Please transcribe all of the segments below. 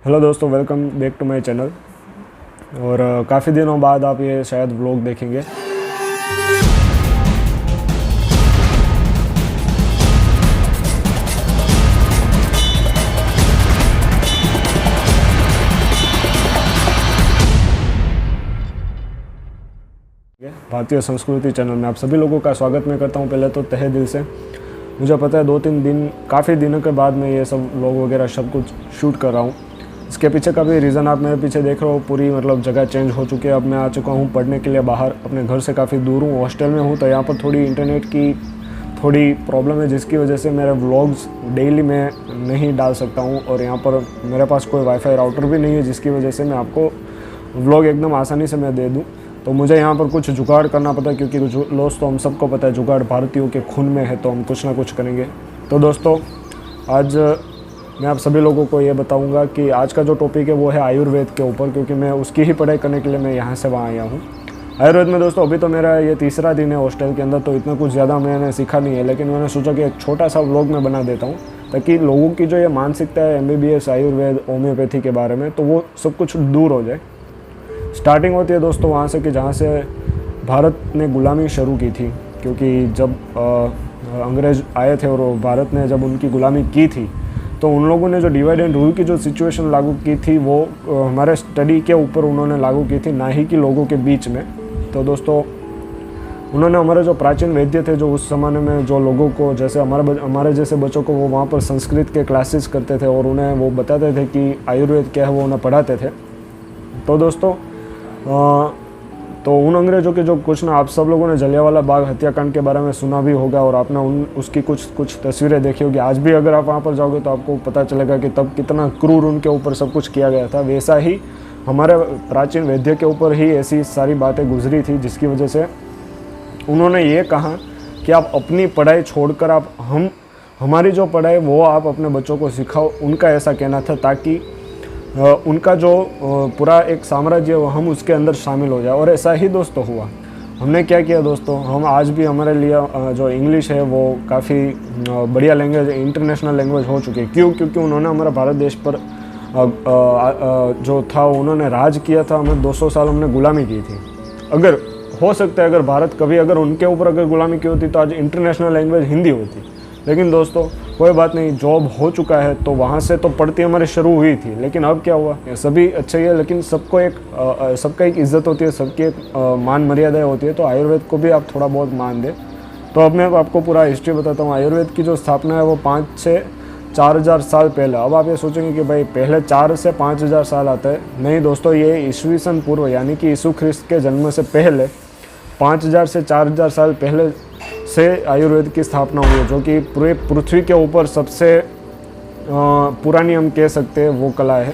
Hello दोस्तों, welcome back to my channel. और काफ़ी दिनों बाद आप ये शायद व्लॉग देखेंगे। भारतीय संस्कृति चैनल में आप सभी लोगों का स्वागत मैं करता हूं। पहले तो तहे दिल से। मुझे पता है 2-3 दिन काफ़ी दिनों के बाद मैं ये सब व्लॉग वगैरह सब कुछ शूट कर रहा हूँ। इसके पीछे का भी रीज़न आप मेरे पीछे देख रहे हो। पूरी जगह चेंज हो चुकी है। अब मैं आ चुका हूँ पढ़ने के लिए बाहर, अपने घर से काफ़ी दूर हूँ, हॉस्टल में हूँ। तो यहाँ पर थोड़ी इंटरनेट की थोड़ी प्रॉब्लम है, जिसकी वजह से मेरे व्लॉग्स डेली मैं नहीं डाल सकता हूँ। और यहाँ पर मेरे पास कोई वाईफाई राउटर भी नहीं है, जिसकी वजह से मैं आपको व्लॉग एकदम आसानी से मैं दे दूँ। तो मुझे यहाँ पर कुछ जुगाड़ करना पड़ता है, क्योंकि दोस्तों हम सबको पता है जुगाड़ भारतीयों के खून में है, तो हम कुछ ना कुछ करेंगे। तो दोस्तों आज मैं आप सभी लोगों को ये बताऊंगा कि आज का जो टॉपिक है वो है आयुर्वेद के ऊपर, क्योंकि मैं उसकी ही पढ़ाई करने के लिए मैं यहाँ से वहाँ आया हूँ। आयुर्वेद में दोस्तों अभी तो मेरा ये तीसरा दिन है हॉस्टल के अंदर, तो इतना कुछ ज़्यादा मैंने सीखा नहीं है, लेकिन मैंने सोचा कि एक छोटा सा व्लॉग मैं बना देता हूँ, ताकि लोगों की जो ये मानसिकता है MBBS आयुर्वेद होम्योपैथी के बारे में, तो वो सब कुछ दूर हो जाए। स्टार्टिंग होती है दोस्तों वहाँ से कि जहाँ से भारत ने गुलामी शुरू की थी, क्योंकि जब अंग्रेज़ आए थे और भारत ने जब उनकी गुलामी की थी, तो उन लोगों ने जो डिवाइड एंड रूल की जो सिचुएशन लागू की थी वो हमारे स्टडी के ऊपर उन्होंने लागू की थी, ना ही कि लोगों के बीच में। तो दोस्तों उन्होंने हमारे जो प्राचीन वैद्य थे, जो उस ज़माने में जो लोगों को, जैसे हमारे जैसे बच्चों को वो वहाँ पर संस्कृत के क्लासेस करते थे और उन्हें वो बताते थे कि आयुर्वेद क्या है, वो उन्हें पढ़ाते थे। तो दोस्तों तो उन अंग्रेज़ों के जो कुछ ना, आप सब लोगों ने जलियांवाला बाग हत्याकांड के बारे में सुना भी होगा और आपने उसकी कुछ तस्वीरें देखी होगी। आज भी अगर आप वहाँ पर जाओगे तो आपको पता चलेगा कि तब कितना क्रूर उनके ऊपर सब कुछ किया गया था। वैसा ही हमारे प्राचीन वैद्य के ऊपर ही ऐसी सारी बातें गुजरी थी, जिसकी वजह से उन्होंने ये कहा कि आप अपनी पढ़ाई छोड़कर आप हमारी जो पढ़ाई वो आप अपने बच्चों को सिखाओ। उनका ऐसा कहना था, ताकि उनका जो पूरा एक साम्राज्य है हम उसके अंदर शामिल हो जाए। और ऐसा ही दोस्तों हुआ। हमने क्या किया दोस्तों, हम आज भी हमारे लिए जो इंग्लिश है वो काफ़ी बढ़िया लैंग्वेज, इंटरनेशनल लैंग्वेज हो चुकी है। क्यों? क्योंकि उन्होंने हमारे भारत देश पर जो था उन्होंने राज किया था। हमें 200 साल हमने गुलामी की थी। अगर हो सकता है अगर भारत कभी अगर उनके ऊपर अगर गुलामी की होती तो आज इंटरनेशनल लैंग्वेज हिंदी होती। लेकिन दोस्तों कोई बात नहीं, जॉब हो चुका है, तो वहाँ से तो पढ़ती हमारी शुरू हुई थी। लेकिन अब क्या हुआ, सभी अच्छे ही है, लेकिन सबका एक इज्जत होती है, सबकी एक मान मर्यादाएं होती है। तो आयुर्वेद को भी आप थोड़ा बहुत मान दें। तो अब मैं आपको पूरा हिस्ट्री बताता हूँ। आयुर्वेद की जो स्थापना है वो 5 से 4000 साल पहले। अब आप ये सोचेंगे कि भाई पहले 4 से 5000 साल आता है। नहीं दोस्तों, ये ईस्वी सन पूर्व, यानी कि यीशु ख्रिस्त के जन्म से पहले 5000 से 4000 साल पहले से आयुर्वेद की स्थापना हुई है, जो कि पूरे पृथ्वी के ऊपर सबसे पुरानी हम कह सकते हैं वो कला है।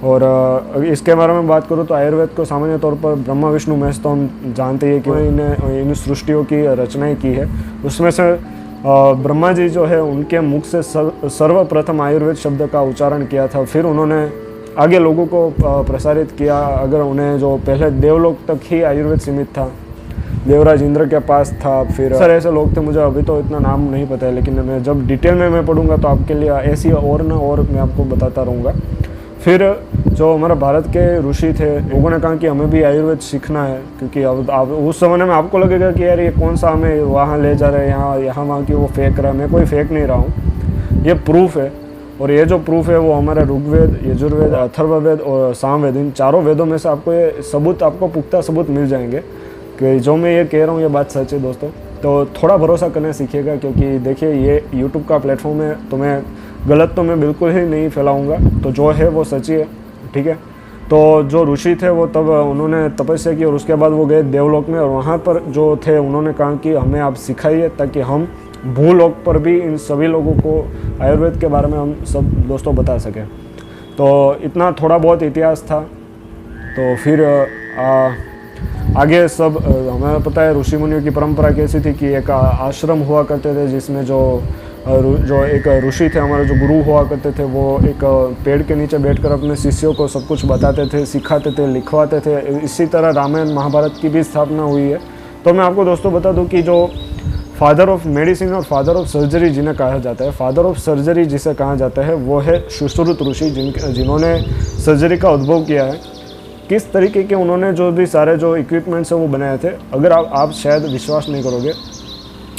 और इसके बारे में बात करूँ तो आयुर्वेद को सामान्य तौर पर ब्रह्मा विष्णु महेश तो हम जानते हैं कि इन सृष्टियों की रचनाएं की है। उसमें से ब्रह्मा जी जो है उनके मुख से सर्वप्रथम आयुर्वेद शब्द का उच्चारण किया था। फिर उन्होंने आगे लोगों को प्रसारित किया। अगर उन्हें जो पहले देवलोक तक ही आयुर्वेद सीमित था, देवराज इंद्र के पास था। फिर सर ऐसे लोग थे, मुझे अभी तो इतना नाम नहीं पता है, लेकिन मैं जब डिटेल में मैं पढ़ूंगा तो आपके लिए ऐसी और ना और मैं आपको बताता रहूँगा। फिर जो हमारा भारत के ऋषि थे, लोगों ने कहा कि हमें भी आयुर्वेद सीखना है, क्योंकि अब उस समय में आपको लगेगा कि यार ये कौन सा हमें वहाँ ले जा रहे हैं, यहाँ वहाँ की वो फेंक रहा है। मैं कोई फेंक नहीं रहा हूँ, ये प्रूफ है। और ये जो प्रूफ है वो हमारे ऋग्वेद, यजुर्वेद, अथर्ववेद और सामवेद, इन चारों वेदों में से आपको ये सबूत, आपको पुख्ता सबूत मिल जाएंगे कि जो मैं ये कह रहा हूँ ये बात सच है दोस्तों। तो थोड़ा भरोसा करना सीखिएगा, क्योंकि देखिए ये YouTube का प्लेटफॉर्म है, तो मैं गलत तो मैं बिल्कुल ही नहीं फैलाऊंगा। तो जो है वो सच ही है, ठीक है। तो जो ऋषि थे वो तब उन्होंने तपस्या की और उसके बाद वो गए देवलोक में, और वहाँ पर जो थे उन्होंने कहा कि हमें आप सिखाइए, ताकि हम भूलोक पर भी इन सभी लोगों को आयुर्वेद के बारे में हम सब दोस्तों बता सकें। तो इतना थोड़ा बहुत इतिहास था। तो फिर आगे सब हमें पता है ऋषि मुनियों की परंपरा कैसी थी कि एक आश्रम हुआ करते थे, जिसमें जो एक ऋषि थे, हमारे जो गुरु हुआ करते थे, वो एक पेड़ के नीचे बैठकर अपने शिष्यों को सब कुछ बताते थे, सिखाते थे, लिखवाते थे। इसी तरह रामायण महाभारत की भी स्थापना हुई है। तो मैं आपको दोस्तों बता दूं कि जो फादर ऑफ मेडिसिन और फादर ऑफ सर्जरी जिन्हें कहा जाता है, फादर ऑफ सर्जरी जिसे कहा जाता है वो है सुश्रुत ऋषि, जिन्होंने सर्जरी का उद्भव किया है। किस तरीके के उन्होंने जो भी सारे जो इक्विपमेंट्स हैं वो बनाए थे, अगर आप शायद विश्वास नहीं करोगे,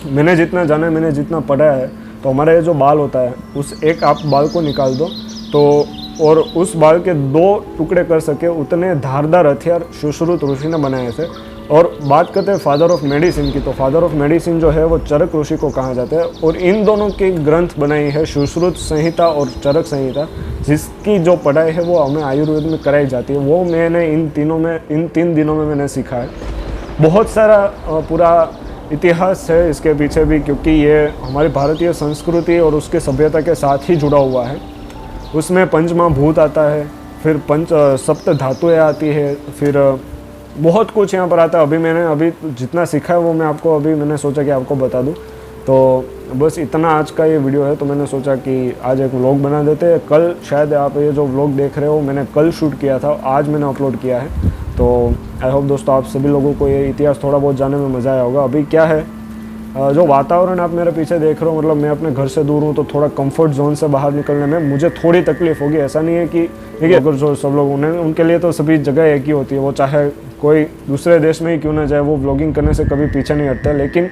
मैंने जितना जाना है, मैंने जितना पढ़ा है, तो हमारा ये जो बाल होता है उस एक आप बाल को निकाल दो तो और उस बाल के 2 टुकड़े कर सके उतने धारदार हथियार सुश्रुत ऋषि ने बनाए थे। और बात करते हैं फादर ऑफ मेडिसिन की, तो फादर ऑफ मेडिसिन जो है वो चरक ऋषि को कहा जाता है। और इन दोनों की ग्रंथ बनाई है सुश्रुत संहिता और चरक संहिता, जिसकी जो पढ़ाई है वो हमें आयुर्वेद में कराई जाती है। वो मैंने इन 3 दिनों में मैंने सीखा है। बहुत सारा पूरा इतिहास है इसके पीछे भी, क्योंकि ये हमारी भारतीय संस्कृति और उसके सभ्यता के साथ ही जुड़ा हुआ है। उसमें पंचमहाभूत आता है, फिर सप्त धातुएँ आती है, फिर बहुत कुछ यहाँ पर आता है। अभी जितना सीखा है वो मैंने सोचा कि आपको बता दूँ। तो बस इतना आज का ये वीडियो है, तो मैंने सोचा कि आज एक व्लॉग बना देते हैं। कल शायद आप ये जो व्लॉग देख रहे हो मैंने कल शूट किया था, आज मैंने अपलोड किया है। तो आई होप दोस्तों आप सभी लोगों को ये इतिहास थोड़ा बहुत जानने में मज़ा आया होगा। अभी क्या है, जो वातावरण आप मेरे पीछे देख रहे हो, मतलब मैं अपने घर से दूर हूँ, तो थोड़ा कंफर्ट जोन से बाहर निकलने में मुझे थोड़ी तकलीफ होगी। ऐसा नहीं है कि ठीक है, अगर जो सब लोग उनके लिए तो सभी जगह एक ही होती है, वो चाहे कोई दूसरे देश में ही क्यों ना जाए, वो व्लॉगिंग करने से कभी पीछे नहीं हटता। लेकिन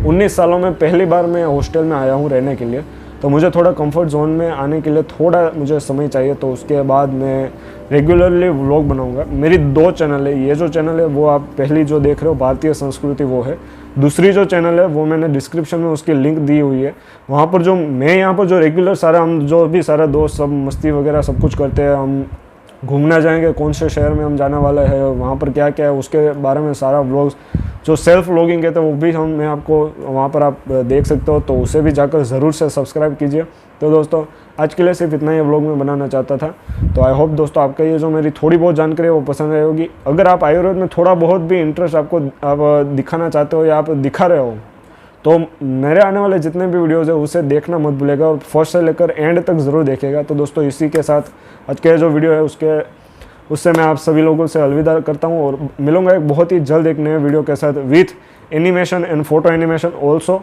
19 सालों में पहली बार मैं हॉस्टल में आया हूँ रहने के लिए, तो मुझे थोड़ा कंफर्ट जोन में आने के लिए थोड़ा मुझे समय चाहिए। तो उसके बाद मैं रेगुलरली व्लॉग बनाऊंगा। मेरी 2 चैनल है, ये जो चैनल है वो आप पहली जो देख रहे हो भारतीय संस्कृति वो है, दूसरी जो चैनल है वो मैंने डिस्क्रिप्शन में उसकी लिंक दी हुई है। वहाँ पर जो मैं यहाँ पर जो रेगुलर सारा हम जो भी सारा दोस्त सब मस्ती वगैरह सब कुछ करते हैं, हम घूमना जाएंगे, कौन से शहर में हम जाने वाले हैं, वहाँ पर क्या क्या है, उसके बारे में सारा व्लॉग्स जो सेल्फ व्लॉगिंग कहते हैं वो भी मैं आपको वहाँ पर आप देख सकते हो। तो उसे भी जाकर ज़रूर से सब्सक्राइब कीजिए। तो दोस्तों आज के लिए सिर्फ इतना ही व्लॉग में बनाना चाहता था। तो आई होप दोस्तों आपका ये जो मेरी थोड़ी बहुत जानकारी है वो पसंद आई होगी। अगर आप आयुर्वेद में थोड़ा बहुत भी इंटरेस्ट आप दिखाना चाहते हो या आप दिखा रहे हो, तो मेरे आने वाले जितने भी वीडियोस है उसे देखना मत भूलेगा और फर्स्ट से लेकर एंड तक ज़रूर देखेगा। तो दोस्तों इसी के साथ आज के जो वीडियो है उससे मैं आप सभी लोगों से अलविदा करता हूँ और मिलूंगा एक बहुत ही जल्द एक नए वीडियो के साथ with animation and photo animation also.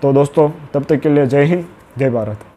तो दोस्तों तब तक के लिए जय हिंद, जय भारत।